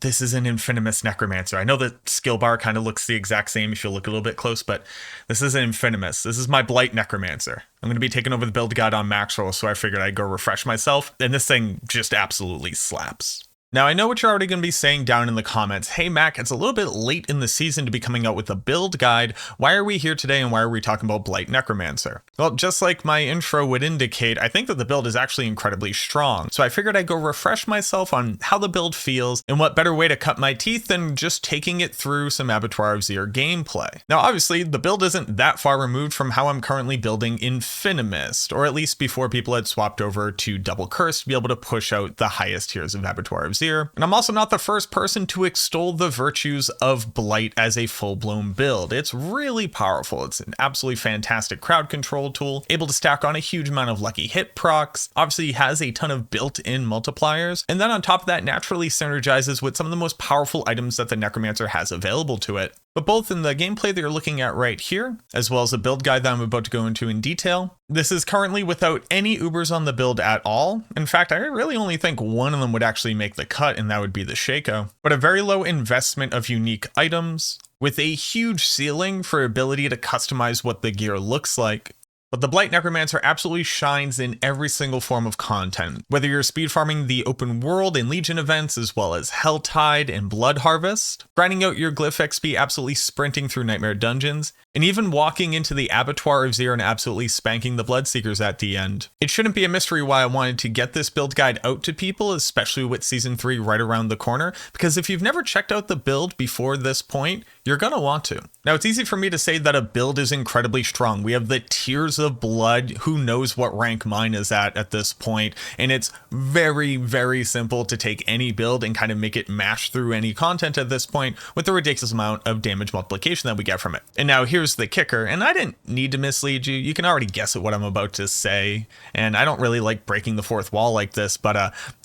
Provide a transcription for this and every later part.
This is an Infinimus Necromancer. I know the skill bar kind of looks the exact same if you look a little bit close, but this is an Infinimus. This is my Blight Necromancer. I'm going to be taking over the build guide on Maxroll, so I figured I'd go refresh myself, and this thing just absolutely slaps. Now, I know what you're already going to be saying down in the comments. Hey, Mac, it's a little bit late in the season to be coming out with a build guide. Why are we here today, and why are we talking about Blight Necromancer? Well, just like my intro would indicate, I think that the build is actually incredibly strong. So I figured I'd go refresh myself on how the build feels, and what better way to cut my teeth than just taking it through some Abattoir of Zir gameplay. Now, obviously, the build isn't that far removed from how I'm currently building Infinimus, or at least before people had swapped over to Double Curse to be able to push out the highest tiers of Abattoir of Zir. And I'm also not the first person to extol the virtues of Blight as a full-blown build. It's really powerful. It's an absolutely fantastic crowd control tool, able to stack on a huge amount of lucky hit procs, obviously has a ton of built-in multipliers, and then on top of that naturally synergizes with some of the most powerful items that the Necromancer has available to it. But both in the gameplay that you're looking at right here, as well as the build guide that I'm about to go into in detail, this is currently without any Ubers on the build at all. In fact, I really only think one of them would actually make the cut, and that would be the Shaco. But a very low investment of unique items, with a huge ceiling for ability to customize what the gear looks like. But the Blight Necromancer absolutely shines in every single form of content, whether you're speed farming the open world and Legion events, as well as Helltide and Blood Harvest, grinding out your Glyph XP, absolutely sprinting through Nightmare dungeons, and even walking into the Abattoir of Zir and absolutely spanking the Bloodseekers at the end. It shouldn't be a mystery why I wanted to get this build guide out to people, especially with Season 3 right around the corner, because if you've never checked out the build before this point, you're gonna want to. Now, it's easy for me to say that a build is incredibly strong. We have the tiers of blood. Who knows what rank mine is at this point, and it's very, very simple to take any build and kind of make it mash through any content at this point with the ridiculous amount of damage multiplication that we get from it. And now here's the kicker, and I didn't need to mislead you. You can already guess at what I'm about to say, and I don't really like breaking the fourth wall like this, but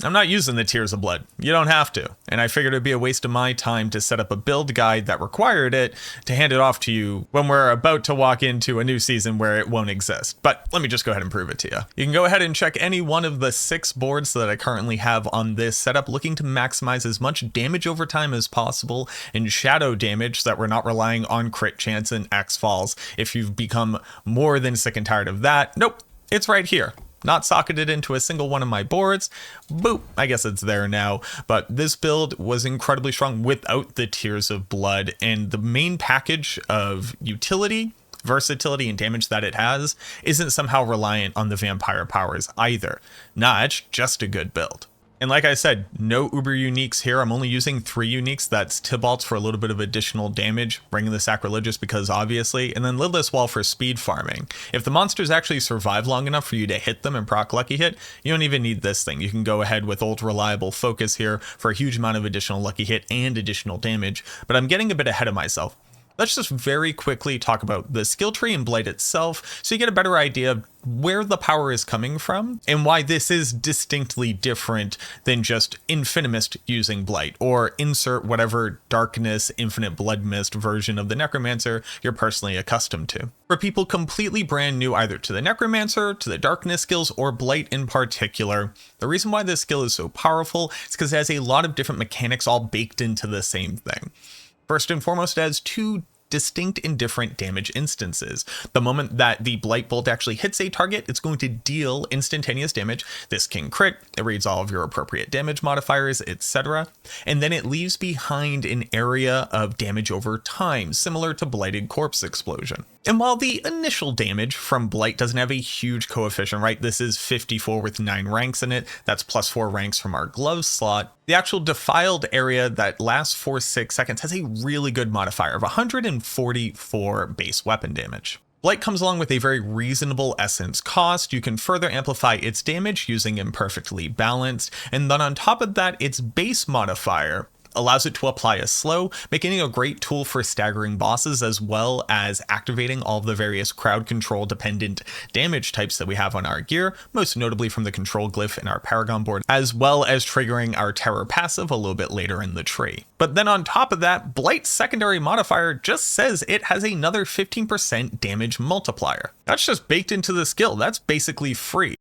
I'm not using the tiers of blood. You don't have to, and I figured it'd be a waste of my time to set up a build guide that required it to hand it off to you when we're about to walk into a new season where it won't exist. But let me just go ahead and prove it to you. You can go ahead and check any one of the 6 boards that I currently have on this setup, looking to maximize as much damage over time as possible and shadow damage so that we're not relying on crit chance and X falls. If you've become more than sick and tired of that, nope, it's right here. Not socketed into a single one of my boards. Boop, I guess it's there now. But this build was incredibly strong without the tiers of blood, and the main package of utility, versatility, and damage that it has isn't somehow reliant on the vampire powers either. Nah, it's just a good build. And like I said, no uber uniques here. I'm only using 3 uniques. That's Tybalt's for a little bit of additional damage, bringing the Sacrilegious because obviously, and then Lidless Wall for speed farming. If the monsters actually survive long enough for you to hit them and proc Lucky Hit, you don't even need this thing. You can go ahead with Ultra Reliable Focus here for a huge amount of additional Lucky Hit and additional damage, but I'm getting a bit ahead of myself. Let's just very quickly talk about the skill tree and Blight itself so you get a better idea of where the power is coming from and why this is distinctly different than just Infinimus using Blight, or insert whatever Darkness, Infinite Blood Mist version of the Necromancer you're personally accustomed to. For people completely brand new either to the Necromancer, to the Darkness skills, or Blight in particular, the reason why this skill is so powerful is because it has a lot of different mechanics all baked into the same thing. First and foremost, it has 2 distinct and different damage instances. The moment that the Blight Bolt actually hits a target, it's going to deal instantaneous damage. This can crit, it reads all of your appropriate damage modifiers, etc. And then it leaves behind an area of damage over time, similar to Blighted Corpse Explosion. And while the initial damage from Blight doesn't have a huge coefficient, right? This is 54 with 9 ranks in it. That's plus 4 ranks from our glove slot. The actual defiled area that lasts for 6 seconds has a really good modifier of 144 base weapon damage. Blight comes along with a very reasonable essence cost. You can further amplify its damage using Imperfectly Balanced. And then on top of that, its base modifier allows it to apply a slow, making it a great tool for staggering bosses as well as activating all of the various crowd control dependent damage types that we have on our gear, most notably from the control glyph in our Paragon board, as well as triggering our terror passive a little bit later in the tree. But then on top of that, Blight's secondary modifier just says it has another 15% damage multiplier. That's just baked into the skill. That's basically free.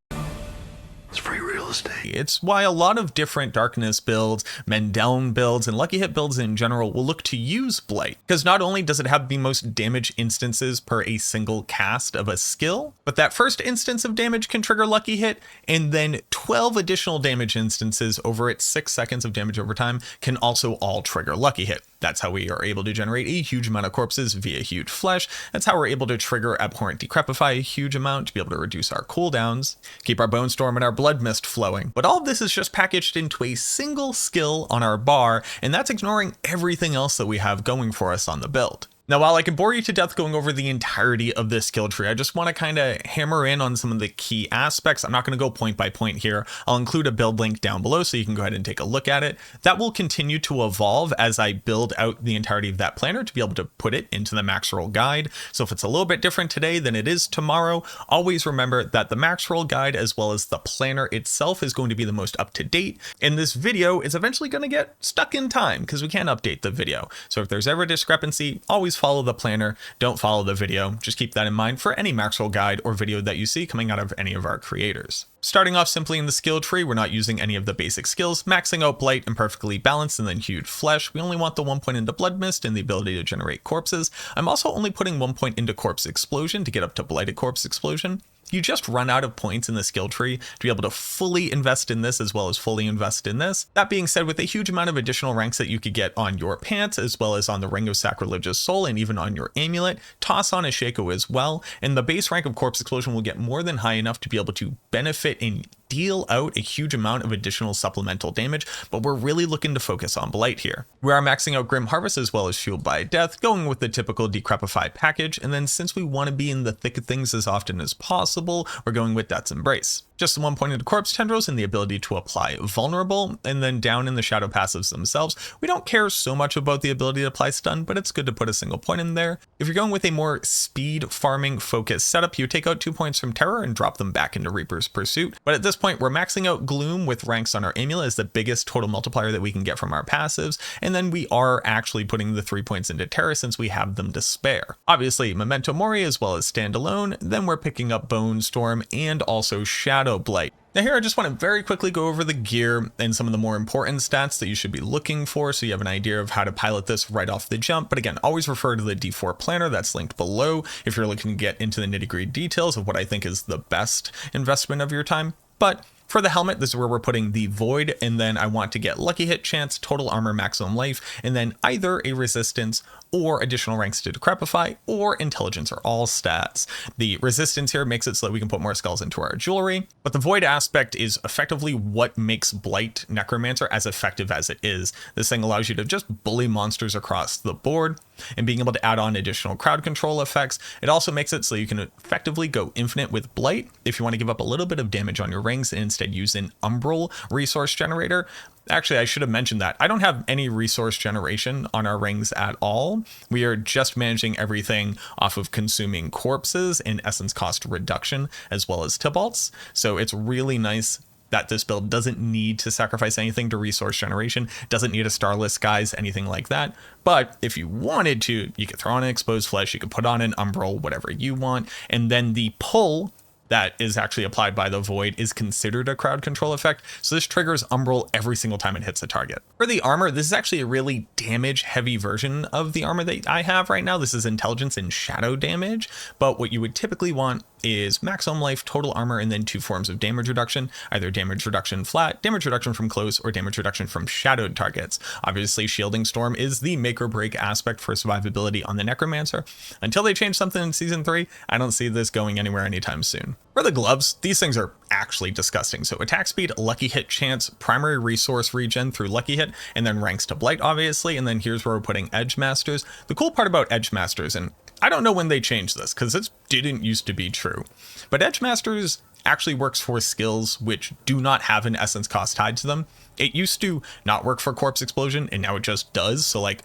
It's free real estate. It's why a lot of different darkness builds, Mendeln builds, and lucky hit builds in general will look to use Blight, because not only does it have the most damage instances per a single cast of a skill, but that first instance of damage can trigger lucky hit, and then 12 additional damage instances over its 6 seconds of damage over time can also all trigger lucky hit. That's how we are able to generate a huge amount of corpses via huge flesh. That's how we're able to trigger Abhorrent Decrepify a huge amount to be able to reduce our cooldowns, keep our Bone Storm and our Blood Mist flowing. But all of this is just packaged into a single skill on our bar, and that's ignoring everything else that we have going for us on the build. Now, while I could bore you to death going over the entirety of this skill tree, I just want to kind of hammer in on some of the key aspects. I'm not going to go point by point here. I'll include a build link down below so you can go ahead and take a look at it. That will continue to evolve as I build out the entirety of that planner to be able to put it into the max roll guide. So if it's a little bit different today than it is tomorrow, always remember that the max roll guide as well as the planner itself is going to be the most up to date. And this video is eventually going to get stuck in time because we can't update the video. So if there's ever a discrepancy, always follow the planner, don't follow the video. Just keep that in mind for any max roll guide or video that you see coming out of any of our creators. Starting off simply in the skill tree, we're not using any of the basic skills, maxing out Blight and Perfectly Balanced and then Huge Flesh. We only want the 1 point into Blood Mist and the ability to generate corpses. I'm also only putting 1 point into Corpse Explosion to get up to Blighted Corpse Explosion. You just run out of points in the skill tree to be able to fully invest in this as well as fully invest in this. That being said, with a huge amount of additional ranks that you could get on your pants as well as on the Ring of Sacrilegious Soul and even on your amulet, toss on a Shaco as well, and the base rank of Corpse Explosion will get more than high enough to be able to benefit and deal out a huge amount of additional supplemental damage, but we're really looking to focus on Blight here. We are maxing out Grim Harvest as well as Fueled by Death, going with the typical Decrepify package, and then since we want to be in the thick of things as often as possible, we're going with Death's Embrace. Just the 1 point into Corpse Tendrils and the ability to apply Vulnerable, and then down in the Shadow passives themselves, we don't care so much about the ability to apply Stun, but it's good to put a single point in there. If you're going with a more speed farming focused setup, you take out 2 points from Terror and drop them back into Reaper's Pursuit, but at this point we're maxing out Gloom with ranks on our amulet as the biggest total multiplier that we can get from our passives, and then we are actually putting the 3 points into Terror since we have them to spare. Obviously Memento Mori as well as Standalone, then we're picking up Bone Storm and also Shadow Blight. Now here I just want to very quickly go over the gear and some of the more important stats that you should be looking for so you have an idea of how to pilot this right off the jump. But again, always refer to the D4 planner that's linked below if you're looking to get into the nitty-gritty details of what I think is the best investment of your time. But for the helmet, this is where we're putting the Void, and then I want to get lucky hit chance, total armor, maximum life, and then either a resistance or additional ranks to Decrepify or intelligence are all stats. The resistance here makes it so that we can put more skulls into our jewelry, but the Void aspect is effectively what makes Blight Necromancer as effective as it is. This thing allows you to just bully monsters across the board, and being able to add on additional crowd control effects. It also makes it so you can effectively go infinite with Blight if you want to give up a little bit of damage on your rings and instead use an Umbral resource generator. Actually, I should have mentioned that. I don't have any resource generation on our rings at all. We are just managing everything off of consuming corpses and essence cost reduction as well as Tibalts. So it's really nice that this build doesn't need to sacrifice anything to resource generation, doesn't need a Starless Skies, anything like that. But if you wanted to, you could throw on an Exposed Flesh, you could put on an Umbral, whatever you want, and then the pull that is actually applied by the Void is considered a crowd control effect. So this triggers Umbral every single time it hits a target. For the armor, this is actually a really damage heavy version of the armor that I have right now. This is intelligence and shadow damage, but what you would typically want is maximum life, total armor, and then 2 forms of damage reduction, either damage reduction flat, damage reduction from close, or damage reduction from shadowed targets. Obviously, Shielding Storm is the make or break aspect for survivability on the Necromancer. Until they change something in Season 3, I don't see this going anywhere anytime soon. For the gloves, these things are actually disgusting. So attack speed, lucky hit chance, primary resource regen through lucky hit, and then ranks to Blight, obviously. And then here's where we're putting Edge Masters. The cool part about Edge Masters, and I don't know when they changed this because this didn't used to be true, but Edge Masters actually works for skills which do not have an essence cost tied to them. It used to not work for Corpse Explosion, and now it just does. So like,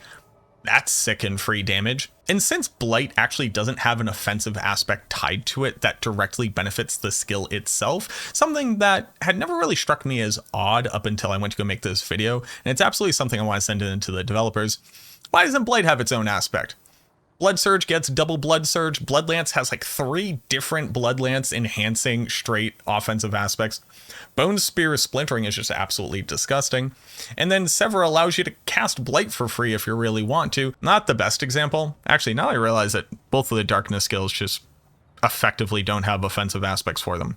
that's sick and free damage. And since Blight actually doesn't have an offensive aspect tied to it that directly benefits the skill itself, something that had never really struck me as odd up until I went to go make this video, and it's absolutely something I want to send into the developers. Why doesn't Blight have its own aspect? Blood Surge gets double Blood Surge. Blood Lance has like 3 different Blood Lance enhancing straight offensive aspects. Bone Spear Splintering is just absolutely disgusting. And then Sever allows you to cast Blight for free if you really want to. Not the best example. Actually, now I realize that both of the Darkness skills just effectively don't have offensive aspects for them.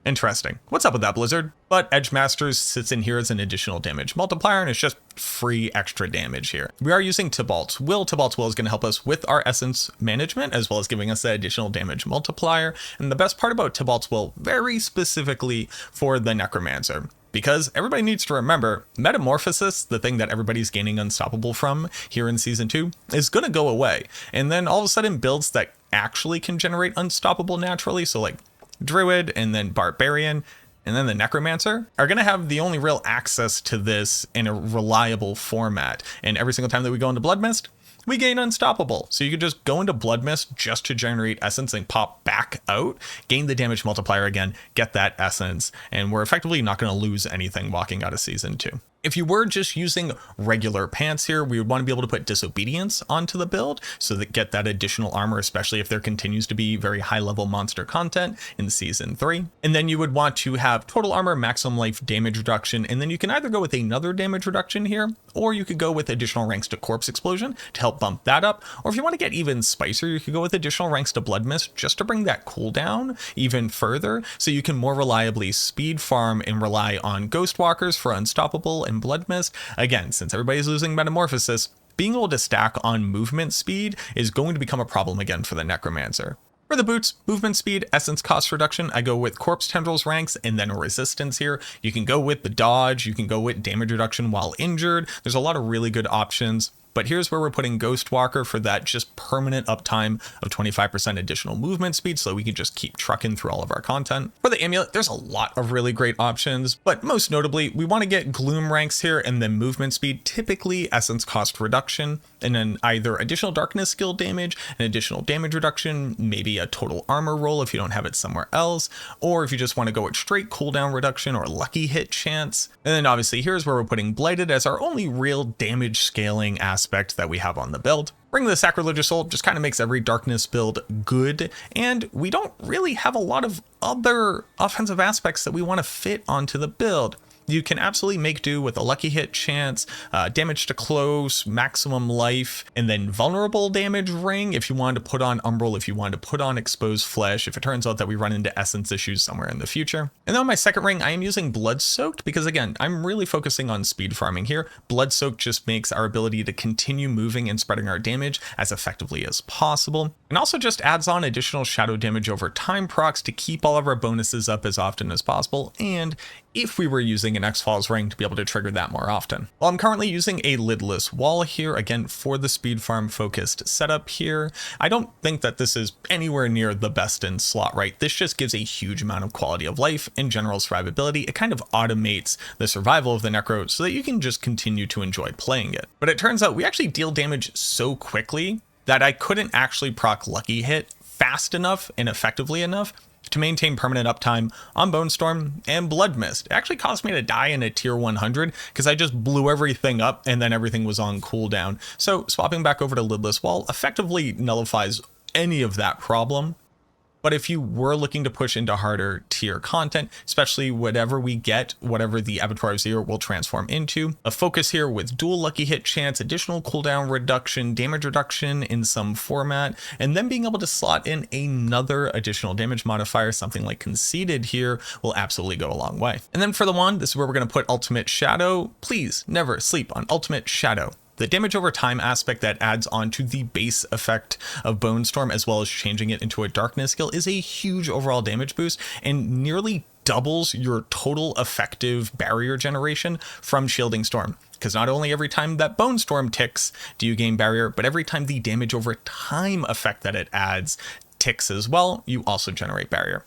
Interesting. What's up with that, Blizzard? But Edge Masters sits in here as an additional damage multiplier, and it's just free extra damage here. We are using Tybalt's Will. Tybalt's Will is going to help us with our essence management, as well as giving us that additional damage multiplier. And the best part about Tybalt's Will, very specifically for the Necromancer, because everybody needs to remember, Metamorphosis, the thing that everybody's gaining Unstoppable from here in Season 2, is going to go away. And then all of a sudden, builds that actually can generate Unstoppable naturally, so like Druid and then Barbarian and then the Necromancer, are going to have the only real access to this in a reliable format. And every single time that we go into Blood Mist, we gain Unstoppable. So you can just go into Blood Mist just to generate essence and pop back out, gain the damage multiplier again, get that essence, and we're effectively not going to lose anything walking out of Season 2. If you were just using regular pants here, we would want to be able to put Disobedience onto the build so that get that additional armor, especially if there continues to be very high level monster content in Season 3. And then you would want to have total armor, maximum life, damage reduction, and then you can either go with another damage reduction here, or you could go with additional ranks to Corpse Explosion to help bump that up. Or if you want to get even spicier, you could go with additional ranks to Blood Mist just to bring that cooldown even further, so you can more reliably speed farm and rely on Ghost Walkers for Unstoppable and Blood Mist. Again, since everybody's losing Metamorphosis, being able to stack on movement speed is going to become a problem again for the Necromancer. For the boots, movement speed, essence cost reduction, I go with Corpse Tendrils ranks and then resistance here. You can go with the dodge, you can go with damage reduction while injured. There's a lot of really good options. But here's where we're putting Ghost Walker for that just permanent uptime of 25% additional movement speed, so we can just keep trucking through all of our content. For the Amulet, there's a lot of really great options, but most notably, we want to get Gloom ranks here and then movement speed, typically essence cost reduction, and then either additional darkness skill damage, an additional damage reduction, maybe a total armor roll if you don't have it somewhere else, or if you just want to go with straight cooldown reduction or lucky hit chance. And then obviously here's where we're putting Blighted as our only real damage scaling aspect that we have on the build. Ring of the Sacrilegious Soul just kind of makes every darkness build good, and we don't really have a lot of other offensive aspects that we want to fit onto the build. You can absolutely make do with a lucky hit chance, damage to close, maximum life, and then vulnerable damage ring if you wanted to put on Umbral, if you wanted to put on exposed flesh, if it turns out that we run into essence issues somewhere in the future. And then on my second ring, I am using Blood Soaked because again, I'm really focusing on speed farming here. Blood Soaked just makes our ability to continue moving and spreading our damage as effectively as possible. And also just adds on additional shadow damage over time procs to keep all of our bonuses up as often as possible, and if we were using an X-Falls ring to be able to trigger that more often. Well, I'm currently using a lidless wall here, again, for the speed farm focused setup here. I don't think that this is anywhere near the best in slot, right? This just gives a huge amount of quality of life and general survivability. It kind of automates the survival of the Necro so that you can just continue to enjoy playing it. But it turns out we actually deal damage so quickly that I couldn't actually proc Lucky Hit fast enough and effectively enough to maintain permanent uptime on Bone Storm and Blood Mist. It actually caused me to die in a tier 100 because I just blew everything up and then everything was on cooldown. So swapping back over to Lidless Wall effectively nullifies any of that problem. But if you were looking to push into harder tier content, especially whatever we get, whatever the Abattoir of Zero will transform into, a focus here with dual lucky hit chance, additional cooldown reduction, damage reduction in some format, and then being able to slot in another additional damage modifier, something like Conceited here, will absolutely go a long way. And then for the wand, this is where we're going to put Ultimate Shadow. Please never sleep on Ultimate Shadow. The damage over time aspect that adds on to the base effect of Bone Storm, as well as changing it into a darkness skill, is a huge overall damage boost and nearly doubles your total effective barrier generation from Shielding Storm. Because not only every time that Bone Storm ticks do you gain barrier, but every time the damage over time effect that it adds ticks as well, you also generate barrier.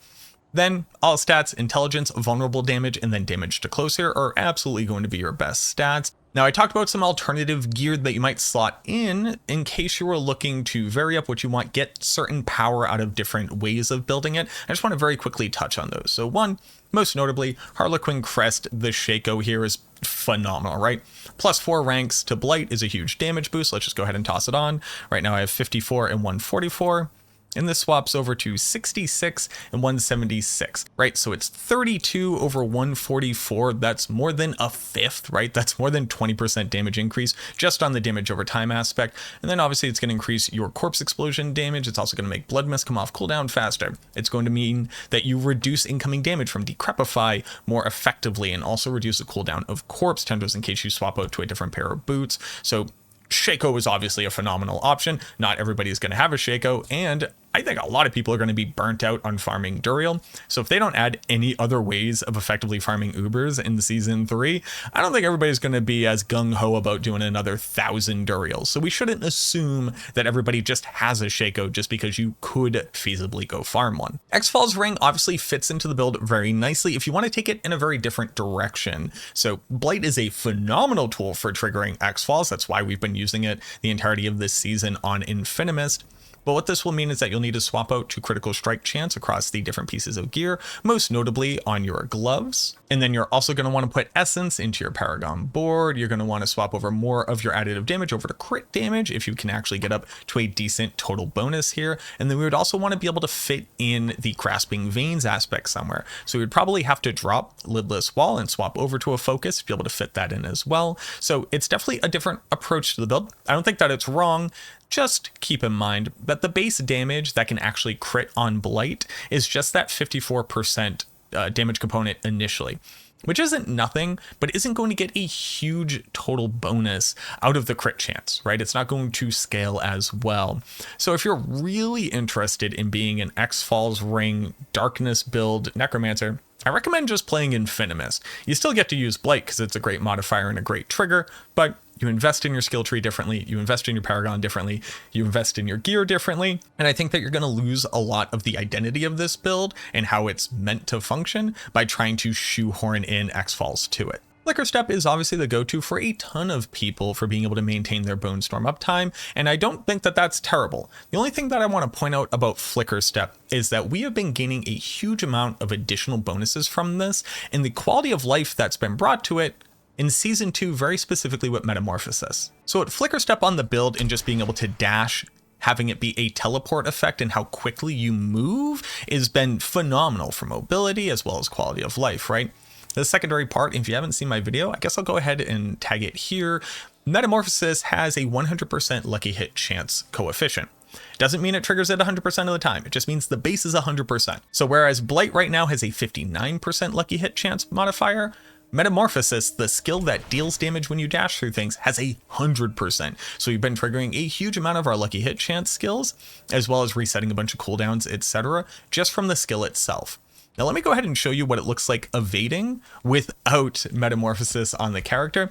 Then all stats, intelligence, vulnerable damage, and then damage to closer are absolutely going to be your best stats. Now, I talked about some alternative gear that you might slot in case you were looking to vary up what you want, get certain power out of different ways of building it. I just want to very quickly touch on those. So one, most notably, Harlequin Crest, the Shaco here is phenomenal, right? +4 ranks to Blight is a huge damage boost. Let's just go ahead and toss it on. Right now I have 54 and 144. And this swaps over to 66 and 176, right? So it's 32 over 144. That's more than a fifth, right? That's more than 20% damage increase just on the damage over time aspect. And then obviously it's going to increase your corpse explosion damage. It's also going to make blood mist come off cooldown faster. It's going to mean that you reduce incoming damage from Decrepify more effectively and also reduce the cooldown of corpse tendrils in case you swap out to a different pair of boots. So Shaco is obviously a phenomenal option. Not everybody is going to have a Shaco, and I think a lot of people are going to be burnt out on farming Duriel. So if they don't add any other ways of effectively farming Ubers in season 3, I don't think everybody's going to be as gung-ho about doing another 1,000 Duriels. So we shouldn't assume that everybody just has a Shaco just because you could feasibly go farm one. X-Falls Ring obviously fits into the build very nicely if you want to take it in a very different direction. So Blight is a phenomenal tool for triggering X-Falls. That's why we've been using it the entirety of this season on Infinimist. But what this will mean is that you'll need to swap out to critical strike chance across the different pieces of gear, most notably on your gloves. And then you're also going to want to put essence into your Paragon Board. You're going to want to swap over more of your additive damage over to crit damage if you can actually get up to a decent total bonus here. And then we would also want to be able to fit in the Grasping Veins aspect somewhere. So we would probably have to drop Lidless Wall and swap over to a focus to be able to fit that in as well. So it's definitely a different approach to the build. I don't think that it's wrong. Just keep in mind that the base damage that can actually crit on Blight is just that 54% damage component initially, which isn't nothing, but isn't going to get a huge total bonus out of the crit chance, right? It's not going to scale as well. So if you're really interested in being an X-Falls Ring Darkness build Necromancer, I recommend just playing Infinimist. You still get to use Blight because it's a great modifier and a great trigger, but you invest in your skill tree differently, you invest in your Paragon differently, you invest in your gear differently, and I think that you're going to lose a lot of the identity of this build and how it's meant to function by trying to shoehorn in X-Falls to it. Flicker Step is obviously the go-to for a ton of people for being able to maintain their Bone Storm uptime, and I don't think that that's terrible. The only thing that I want to point out about Flicker Step is that we have been gaining a huge amount of additional bonuses from this, and the quality of life that's been brought to it in season 2, very specifically with Metamorphosis. So at Flicker Step on the build and just being able to dash, having it be a teleport effect and how quickly you move has been phenomenal for mobility as well as quality of life, right? The secondary part, if you haven't seen my video, I guess I'll go ahead and tag it here. Metamorphosis has a 100% lucky hit chance coefficient. Doesn't mean it triggers it 100% of the time. It just means the base is 100%. So whereas Blight right now has a 59% lucky hit chance modifier, Metamorphosis, the skill that deals damage when you dash through things, has 100%. So we've been triggering a huge amount of our lucky hit chance skills, as well as resetting a bunch of cooldowns, etc., just from the skill itself. Now let me go ahead and show you what it looks like evading without Metamorphosis on the character,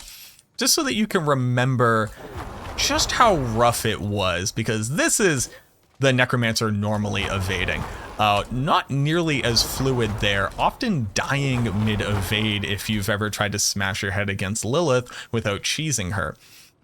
just so that you can remember just how rough it was, because this is the Necromancer normally evading. Not nearly as fluid there, often dying mid-evade if you've ever tried to smash your head against Lilith without cheesing her.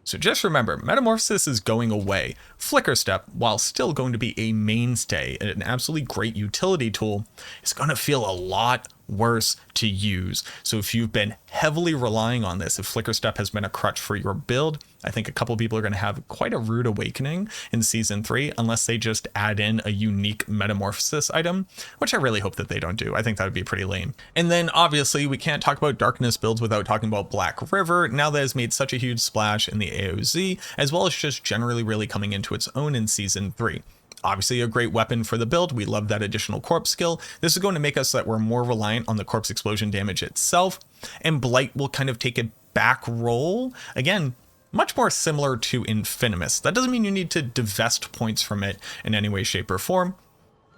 So just remember, Metamorphosis is going away. Flicker Step, while still going to be a mainstay, an absolutely great utility tool, is going to feel a lot worse to use. So if you've been heavily relying on this, if Flicker Step has been a crutch for your build, I think a couple people are going to have quite a rude awakening in season 3, unless they just add in a unique Metamorphosis item, which I really hope that they don't do. I think that would be pretty lame. And then obviously we can't talk about darkness builds without talking about Black River, now that has made such a huge splash in the AOZ, as well as just generally really coming into its own in season 3. Obviously a great weapon for the build. We love that additional corpse skill. This is going to make us so that we're more reliant on the corpse explosion damage itself, and Blight will kind of take a back role. Again, much more similar to Infinimist. That doesn't mean you need to divest points from it in any way, shape, or form,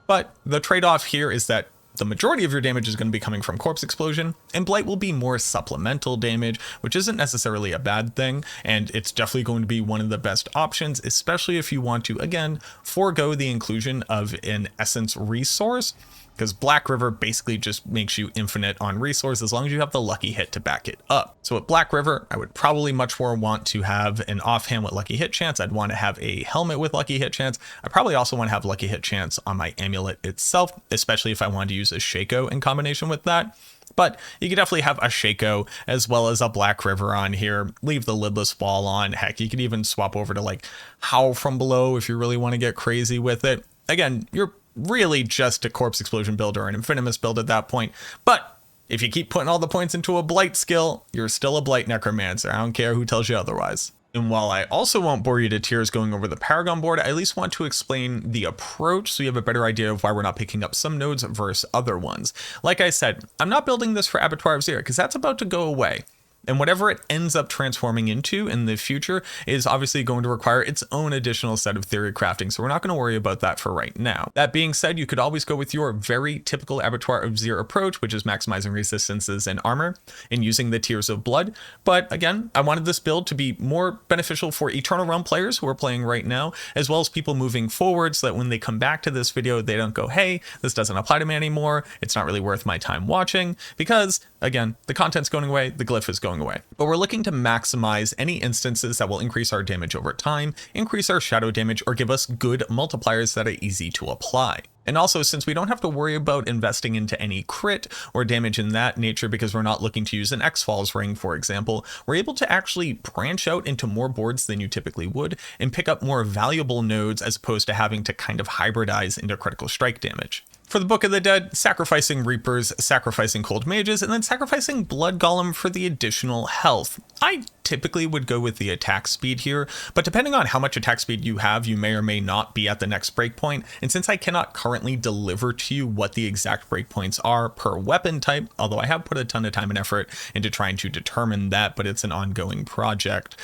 but the trade-off here is that the majority of your damage is going to be coming from corpse explosion, and Blight will be more supplemental damage, which isn't necessarily a bad thing, and it's definitely going to be one of the best options, especially if you want to, again, forego the inclusion of an essence resource, because Black River basically just makes you infinite on resource as long as you have the lucky hit to back it up. So with Black River, I would probably much more want to have an offhand with lucky hit chance. I'd want to have a helmet with lucky hit chance. I probably also want to have lucky hit chance on my amulet itself, especially if I wanted to use a Shaco in combination with that. But you could definitely have a Shaco as well as a Black River on here. Leave the lidless wall on. Heck, you could even swap over to like Howl from Below if you really want to get crazy with it. Again, you're really just a Corpse Explosion build or an Infinimus build at that point. But if you keep putting all the points into a Blight skill, you're still a Blight Necromancer. I don't care who tells you otherwise. And while I also won't bore you to tears going over the Paragon board, I at least want to explain the approach so you have a better idea of why we're not picking up some nodes versus other ones. Like I said, I'm not building this for Abattoir of Zero because that's about to go away. And whatever it ends up transforming into in the future is obviously going to require its own additional set of theory crafting. So we're not going to worry about that for right now. That being said, you could always go with your very typical Abattoir of Zero approach, which is maximizing resistances and armor and using the Tears of Blood. But again, I wanted this build to be more beneficial for Eternal Realm players who are playing right now, as well as people moving forward so that when they come back to this video, they don't go, hey, this doesn't apply to me anymore. It's not really worth my time watching because, again, the content's going away, the glyph is going away. But we're looking to maximize any instances that will increase our damage over time, increase our shadow damage, or give us good multipliers that are easy to apply. And also, since we don't have to worry about investing into any crit or damage in that nature because we're not looking to use an X-Falls ring, for example, we're able to actually branch out into more boards than you typically would and pick up more valuable nodes as opposed to having to kind of hybridize into critical strike damage. For the Book of the Dead, sacrificing Reapers, sacrificing Cold Mages, and then sacrificing Blood Golem for the additional health. I typically would go with the attack speed here, but depending on how much attack speed you have, you may or may not be at the next breakpoint. And since I cannot currently deliver to you what the exact breakpoints are per weapon type, although I have put a ton of time and effort into trying to determine that, but it's an ongoing project.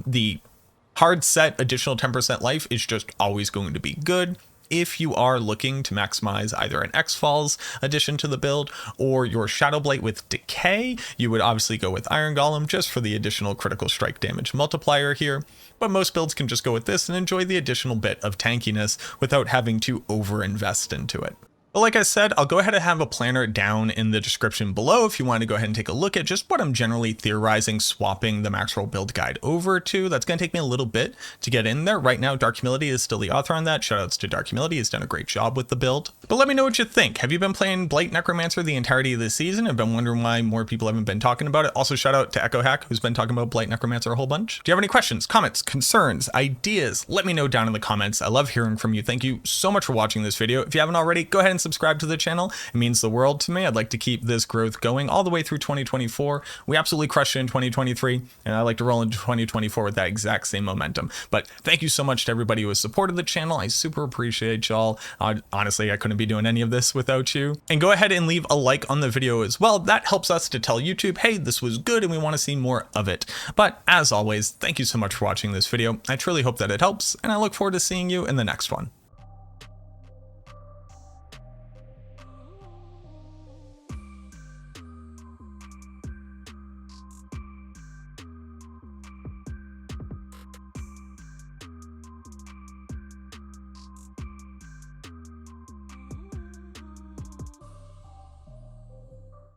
The hard set additional 10% life is just always going to be good. If you are looking to maximize either an X-Falls addition to the build or your Shadow Blight with Decay, you would obviously go with Iron Golem just for the additional critical strike damage multiplier here. But most builds can just go with this and enjoy the additional bit of tankiness without having to over-invest into it. But like I said, I'll go ahead and have a planner down in the description below if you want to go ahead and take a look at just what I'm generally theorizing swapping the Max Roll build guide over to. That's going to take me a little bit to get in there. Right now, Dark Humility is still the author on that. Shoutouts to Dark Humility. He's done a great job with the build. But let me know what you think. Have you been playing Blight Necromancer the entirety of this season? I've been wondering why more people haven't been talking about it. Also, shout out to Echo Hack, who's been talking about Blight Necromancer a whole bunch. Do you have any questions, comments, concerns, ideas? Let me know down in the comments. I love hearing from you. Thank you so much for watching this video. If you haven't already, go ahead and subscribe to the channel. It means the world to me. I'd like to keep this growth going all the way through 2024. We absolutely crushed it in 2023, and I like to roll into 2024 with that exact same momentum. But thank you so much to everybody who has supported the channel. I super appreciate y'all. Honestly, I couldn't be doing any of this without you. And go ahead and leave a like on the video as well. That helps us to tell YouTube, hey, this was good and we want to see more of it. But as always, thank you so much for watching this video. I truly hope that it helps, and I look forward to seeing you in the next one.